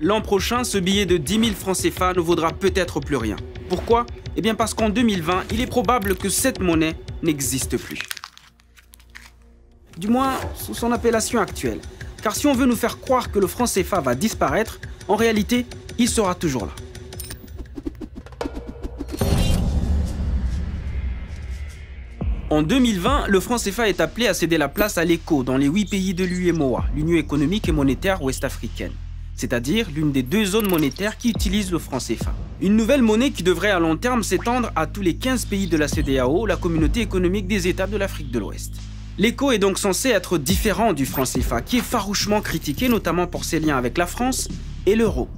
L'an prochain, ce billet de 10 000 francs CFA ne vaudra peut-être plus rien. Pourquoi? Eh bien parce qu'en 2020, il est probable que cette monnaie n'existe plus. Du moins, sous son appellation actuelle. Car si on veut nous faire croire que le franc CFA va disparaître, en réalité, il sera toujours là. En 2020, le franc CFA est appelé à céder la place à l'ECO dans les 8 pays de l'UEMOA, l'Union économique et monétaire ouest-africaine, c'est-à-dire l'une des 2 zones monétaires qui utilisent le franc CFA. Une nouvelle monnaie qui devrait à long terme s'étendre à tous les 15 pays de la CEDEAO, la communauté économique des États de l'Afrique de l'Ouest. L'ECO est donc censé être différent du franc CFA, qui est farouchement critiqué, notamment pour ses liens avec la France et l'euro.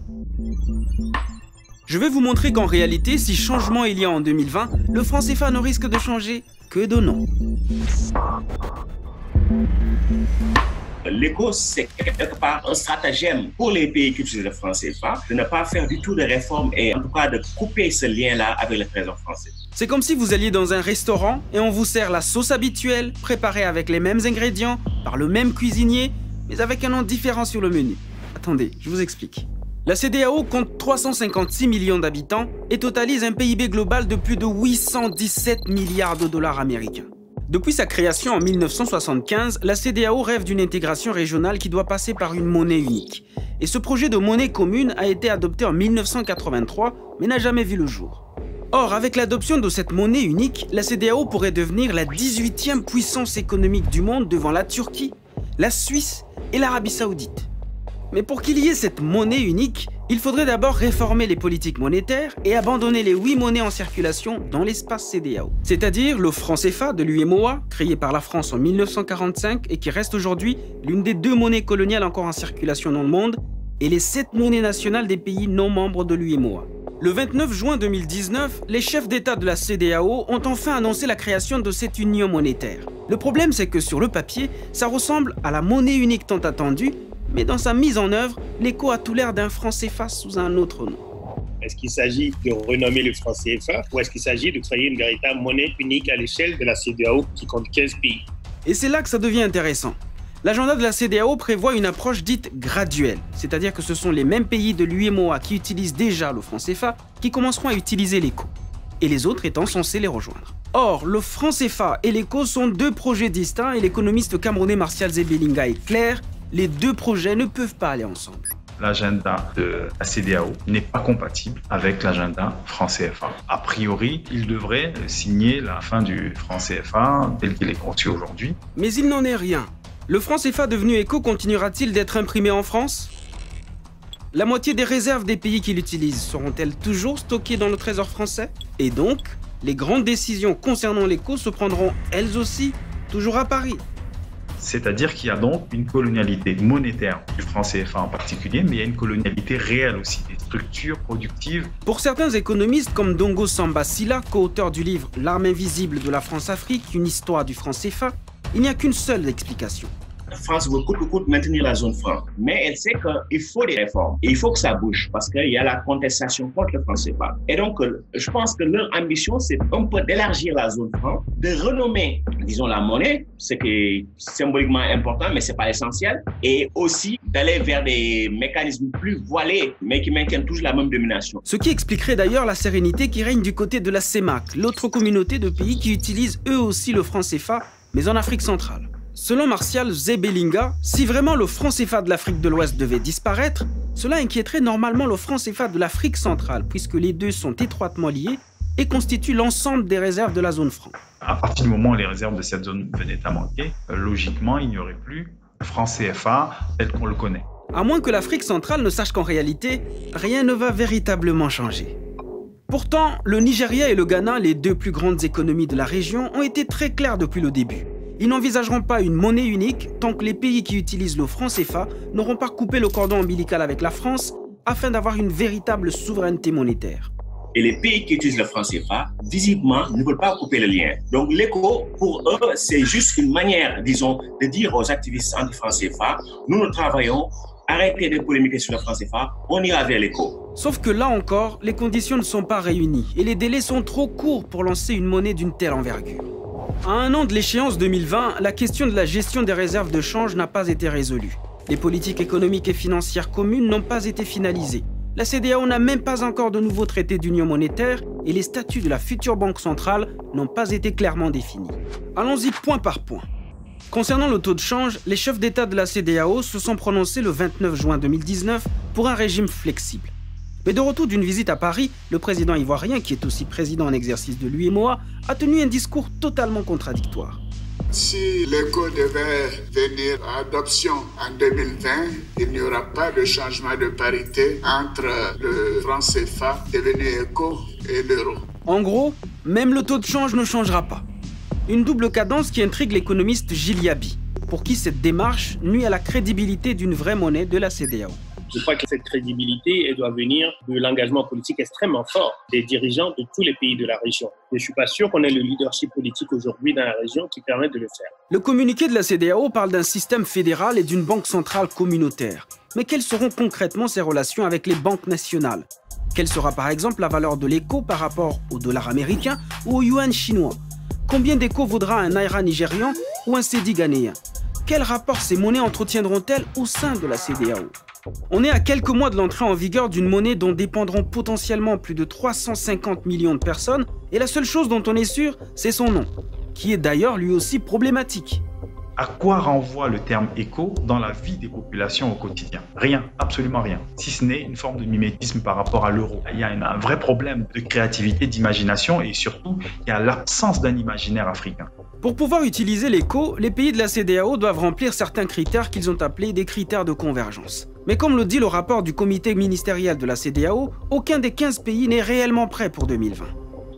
Je vais vous montrer qu'en réalité, si changement il y a en 2020, le franc CFA ne risque de changer que de nom. L'ECO, c'est quelque part un stratagème pour les pays qui utilisent le franc CFA de ne pas faire du tout de réformes et en tout cas de couper ce lien-là avec le trésor français. C'est comme si vous alliez dans un restaurant et on vous sert la sauce habituelle, préparée avec les mêmes ingrédients, par le même cuisinier, mais avec un nom différent sur le menu. Attendez, je vous explique. La CEDEAO compte 356 millions d'habitants et totalise un PIB global de plus de 817 milliards de dollars américains. Depuis sa création en 1975, la CEDEAO rêve d'une intégration régionale qui doit passer par une monnaie unique. Et ce projet de monnaie commune a été adopté en 1983, mais n'a jamais vu le jour. Or, avec l'adoption de cette monnaie unique, la CEDEAO pourrait devenir la 18e puissance économique du monde devant la Turquie, la Suisse et l'Arabie Saoudite. Mais pour qu'il y ait cette monnaie unique, il faudrait d'abord réformer les politiques monétaires et abandonner les 8 monnaies en circulation dans l'espace CEDEAO. C'est-à-dire le franc CFA de l'UEMOA, créé par la France en 1945 et qui reste aujourd'hui l'une des 2 monnaies coloniales encore en circulation dans le monde, et les 7 monnaies nationales des pays non membres de l'UEMOA. Le 29 juin 2019, les chefs d'État de la CEDEAO ont enfin annoncé la création de cette union monétaire. Le problème, c'est que sur le papier, ça ressemble à la monnaie unique tant attendue, mais dans sa mise en œuvre, l'ECO a tout l'air d'un franc CFA sous un autre nom. Est-ce qu'il s'agit de renommer le franc CFA ou est-ce qu'il s'agit de créer une véritable monnaie unique à l'échelle de la CEDEAO qui compte 15 pays? Et c'est là que ça devient intéressant. L'agenda de la CEDEAO prévoit une approche dite graduelle, c'est-à-dire que ce sont les mêmes pays de l'UEMOA qui utilisent déjà le franc CFA qui commenceront à utiliser l'ECO, et les autres étant censés les rejoindre. Or, le franc CFA et l'ECO sont 2 projets distincts et l'économiste camerounais Martial Zebelinga est clair, les 2 projets ne peuvent pas aller ensemble. L'agenda de la CEDEAO n'est pas compatible avec l'agenda franc CFA. A priori, il devrait signer la fin du franc CFA tel qu'il est conçu aujourd'hui. Mais il n'en est rien. Le franc CFA devenu ECO continuera-t-il d'être imprimé en France? La moitié des réserves des pays qui l'utilisent seront-elles toujours stockées dans le trésor français? Et donc, les grandes décisions concernant l'ECO se prendront elles aussi toujours à Paris. C'est-à-dire qu'il y a donc une colonialité monétaire du franc CFA en particulier, mais il y a une colonialité réelle aussi, des structures productives. Pour certains économistes comme Dongo Samba Sylla, co-auteur du livre « L'arme invisible de la France-Afrique, une histoire du franc CFA », il n'y a qu'une seule explication. La France veut coûte que coûte maintenir la zone franc, mais elle sait qu'il faut des réformes. Et il faut que ça bouge parce qu'il y a la contestation contre le franc CFA. Et donc, je pense que leur ambition, c'est un peu d'élargir la zone franc, de renommer, disons, la monnaie, ce qui est symboliquement important, mais ce n'est pas essentiel, et aussi d'aller vers des mécanismes plus voilés, mais qui maintiennent toujours la même domination. Ce qui expliquerait d'ailleurs la sérénité qui règne du côté de la CEMAC, l'autre communauté de pays qui utilisent eux aussi le franc CFA, mais en Afrique centrale. Selon Martial Zebelinga, si vraiment le franc CFA de l'Afrique de l'Ouest devait disparaître, cela inquiéterait normalement le franc CFA de l'Afrique centrale, puisque les 2 sont étroitement liés et constituent l'ensemble des réserves de la zone franc. À partir du moment où les réserves de cette zone venaient à manquer, logiquement, il n'y aurait plus le franc CFA tel qu'on le connaît. À moins que l'Afrique centrale ne sache qu'en réalité, rien ne va véritablement changer. Pourtant, le Nigeria et le Ghana, les 2 plus grandes économies de la région, ont été très clairs depuis le début. Ils n'envisageront pas une monnaie unique tant que les pays qui utilisent le franc CFA n'auront pas coupé le cordon ombilical avec la France afin d'avoir une véritable souveraineté monétaire. Et les pays qui utilisent le franc CFA, visiblement, ne veulent pas couper le lien. Donc l'ECO, pour eux, c'est juste une manière, disons, de dire aux activistes anti-franc CFA, nous travaillons, arrêtez de polémiquer sur le franc CFA, on ira vers l'ECO. Sauf que là encore, les conditions ne sont pas réunies et les délais sont trop courts pour lancer une monnaie d'une telle envergure. À 1 an de l'échéance 2020, la question de la gestion des réserves de change n'a pas été résolue. Les politiques économiques et financières communes n'ont pas été finalisées. La CEDEAO n'a même pas encore de nouveau traité d'union monétaire et les statuts de la future banque centrale n'ont pas été clairement définis. Allons-y point par point. Concernant le taux de change, les chefs d'État de la CEDEAO se sont prononcés le 29 juin 2019 pour un régime flexible. Mais de retour d'une visite à Paris, le président ivoirien, qui est aussi président en exercice de l'UEMOA, a tenu un discours totalement contradictoire. Si l'éco devait venir à adoption en 2020, il n'y aura pas de changement de parité entre le franc CFA devenu éco et l'euro. En gros, même le taux de change ne changera pas. Une double cadence qui intrigue l'économiste Gilles Yaby, pour qui cette démarche nuit à la crédibilité d'une vraie monnaie de la CEDEAO. Je crois que cette crédibilité elle doit venir de l'engagement politique extrêmement fort des dirigeants de tous les pays de la région. Je ne suis pas sûr qu'on ait le leadership politique aujourd'hui dans la région qui permet de le faire. Le communiqué de la CEDEAO parle d'un système fédéral et d'une banque centrale communautaire. Mais quelles seront concrètement ces relations avec les banques nationales? Quelle sera par exemple la valeur de l'éco par rapport au dollar américain ou au yuan chinois? Combien d'éco vaudra un naira nigérian ou un cedi ghanéen? Quel rapport ces monnaies entretiendront-elles au sein de la CEDEAO? On est à quelques mois de l'entrée en vigueur d'une monnaie dont dépendront potentiellement plus de 350 millions de personnes et la seule chose dont on est sûr, c'est son nom, qui est d'ailleurs lui aussi problématique. À quoi renvoie le terme éco dans la vie des populations au quotidien? Rien, absolument rien, si ce n'est une forme de mimétisme par rapport à l'euro. Il y a un vrai problème de créativité, d'imagination et surtout, il y a l'absence d'un imaginaire africain. Pour pouvoir utiliser l'éco, les pays de la CEDEAO doivent remplir certains critères qu'ils ont appelés des critères de convergence. Mais comme le dit le rapport du comité ministériel de la CEDEAO, aucun des 15 pays n'est réellement prêt pour 2020.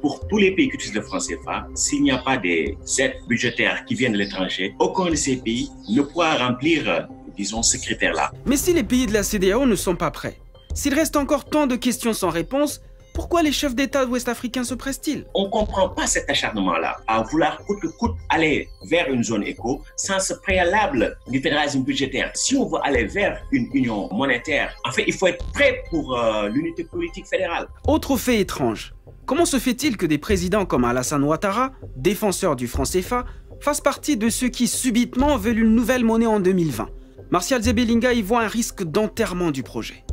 Pour tous les pays qui utilisent le franc CFA, s'il n'y a pas des aides budgétaires qui viennent de l'étranger, aucun de ces pays ne pourra remplir, disons, ces critères-là. Mais si les pays de la CEDEAO ne sont pas prêts, s'il reste encore tant de questions sans réponse, pourquoi les chefs d'État ouest-africains se pressent-ils? On ne comprend pas cet acharnement-là à vouloir coûte que coûte aller vers une zone éco sans ce préalable du fédéralisme budgétaire. Si on veut aller vers une union monétaire, en fait, il faut être prêt pour l'unité politique fédérale. Autre fait étrange. Comment se fait-il que des présidents comme Alassane Ouattara, défenseur du franc CFA, fassent partie de ceux qui subitement veulent une nouvelle monnaie en 2020? Martial Zebelinga y voit un risque d'enterrement du projet.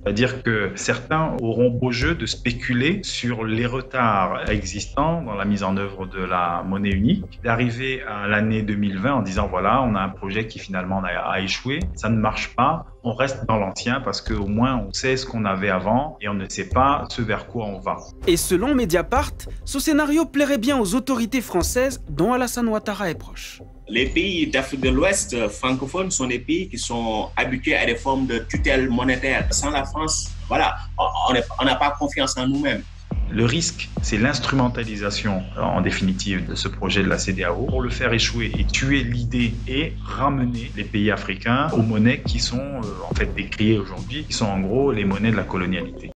C'est-à-dire que certains auront beau jeu de spéculer sur les retards existants dans la mise en œuvre de la monnaie unique, d'arriver à l'année 2020 en disant voilà, on a un projet qui finalement a échoué, ça ne marche pas, on reste dans l'ancien parce qu'au moins on sait ce qu'on avait avant et on ne sait pas ce vers quoi on va. Et selon Mediapart, ce scénario plairait bien aux autorités françaises dont Alassane Ouattara est proche. Les pays d'Afrique de l'Ouest francophones sont des pays qui sont habitués à des formes de tutelle monétaire. Sans la France, voilà, on n'a pas confiance en nous-mêmes. Le risque, c'est l'instrumentalisation, en définitive, de ce projet de la CEDEAO pour le faire échouer et tuer l'idée et ramener les pays africains aux monnaies qui sont en fait décriées aujourd'hui, qui sont en gros les monnaies de la colonialité.